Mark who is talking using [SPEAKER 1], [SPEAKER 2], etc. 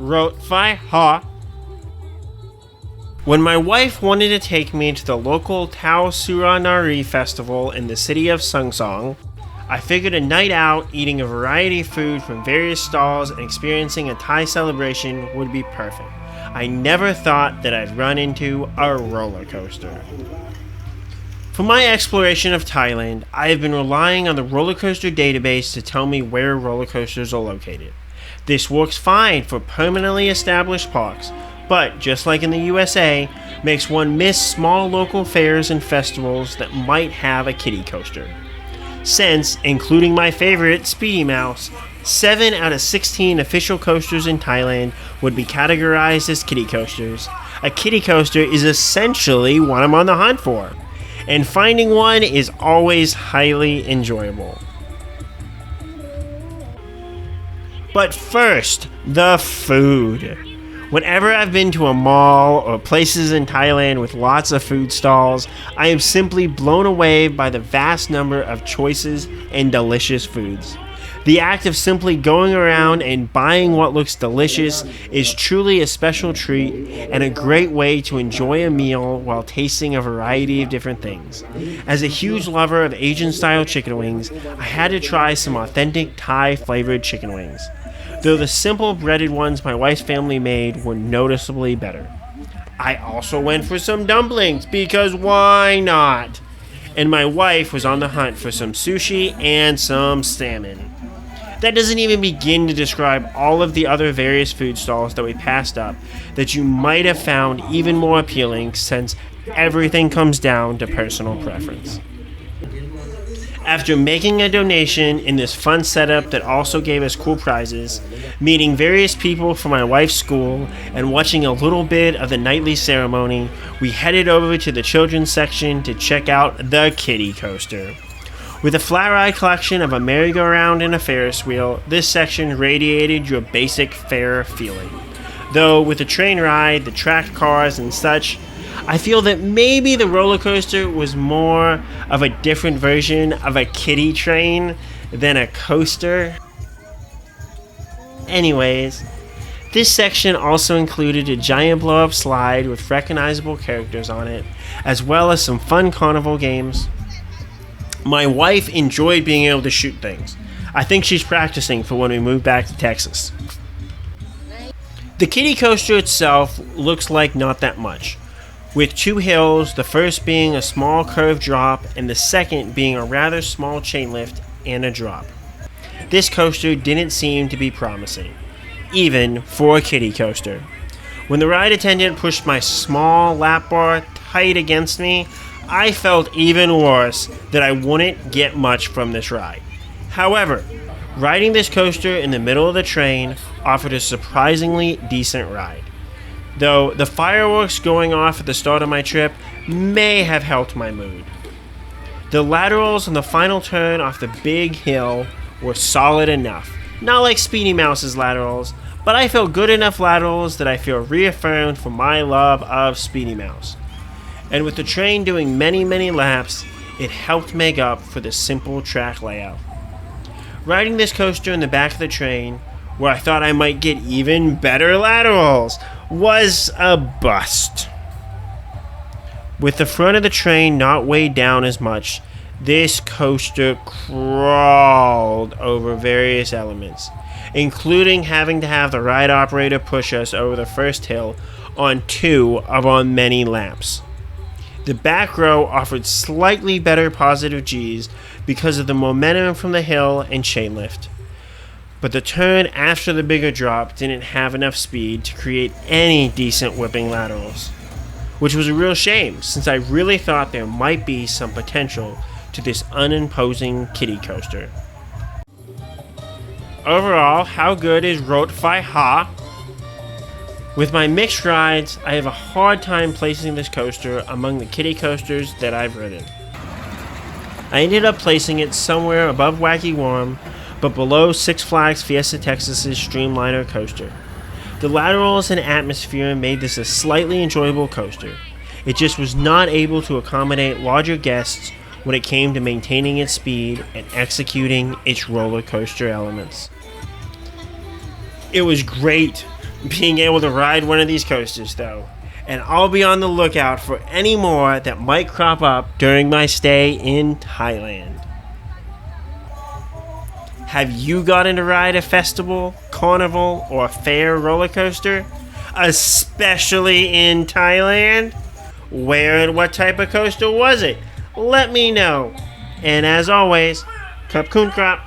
[SPEAKER 1] rot vai ha. When my wife wanted to take me to the local Thao Suranari festival in the city of Soeng Sang, I figured a night out eating a variety of food from various stalls and experiencing a Thai celebration would be perfect. I never thought that I'd run into a roller coaster. For my exploration of Thailand, I have been relying on the roller coaster database to tell me where roller coasters are located. This works fine for permanently established parks, but just like in the USA, makes one miss small local fairs and festivals that might have a kiddie coaster. Since, including my favorite, Speedy Mouse, 7 out of 16 official coasters in Thailand would be categorized as kiddie coasters. A kiddie coaster is essentially what I'm on the hunt for, and finding one is always highly enjoyable. But first, the food. Whenever I've been to a mall or places in Thailand with lots of food stalls, I am simply blown away by the vast number of choices and delicious foods. The act of simply going around and buying what looks delicious is truly a special treat and a great way to enjoy a meal while tasting a variety of different things. As a huge lover of Asian-style chicken wings, I had to try some authentic Thai-flavored chicken wings, though the simple breaded ones my wife's family made were noticeably better. I also went for some dumplings, because why not? And my wife was on the hunt for some sushi and some salmon. That doesn't even begin to describe all of the other various food stalls that we passed up that you might have found even more appealing, since everything comes down to personal preference. After making a donation in this fun setup that also gave us cool prizes, meeting various people from my wife's school, and watching a little bit of the nightly ceremony, we headed over to the children's section to check out the kiddie coaster. With a flat ride collection of a merry-go-round and a Ferris wheel, this section radiated your basic fair feeling. Though with the train ride, the tracked cars and such, I feel that maybe the roller coaster was more of a different version of a kiddie train than a coaster. Anyways, this section also included a giant blow-up slide with recognizable characters on it, as well as some fun carnival games. My wife enjoyed being able to shoot things. I think she's practicing for when we move back to Texas. The kiddie coaster itself looks like not that much, with 2 hills, the first being a small curved drop and the second being a rather small chain lift and a drop. This coaster didn't seem to be promising, even for a kiddie coaster. When the ride attendant pushed my small lap bar tight against me, I felt even worse that I wouldn't get much from this ride. However, riding this coaster in the middle of the train offered a surprisingly decent ride, though the fireworks going off at the start of my trip may have helped my mood. The laterals on the final turn off the big hill were solid enough, not like Speedy Mouse's laterals, but I felt good enough laterals that I feel reaffirmed for my love of Speedy Mouse. And with the train doing many laps, it helped make up for the simple track layout. Riding this coaster in the back of the train, where I thought I might get even better laterals, was a bust. With the front of the train not weighed down as much, this coaster crawled over various elements, including having to have the ride operator push us over the first hill on 2 of our many laps. The back row offered slightly better positive Gs because of the momentum from the hill and chain lift, but the turn after the bigger drop didn't have enough speed to create any decent whipping laterals, which was a real shame, since I really thought there might be some potential to this unimposing kiddie coaster. Overall, how good is rot vai ha? With my mixed rides, I have a hard time placing this coaster among the kiddie coasters that I've ridden. I ended up placing it somewhere above Wacky Worm, but below Six Flags Fiesta Texas's Streamliner coaster. The laterals and atmosphere made this a slightly enjoyable coaster. It just was not able to accommodate larger guests when it came to maintaining its speed and executing its roller coaster elements. It was great, being able to ride one of these coasters, though. And I'll be on the lookout for any more that might crop up during my stay in Thailand. Have you gotten to ride a festival, carnival, or fair roller coaster? Especially in Thailand? Where and what type of coaster was it? Let me know. And as always, Kup Kun Krap.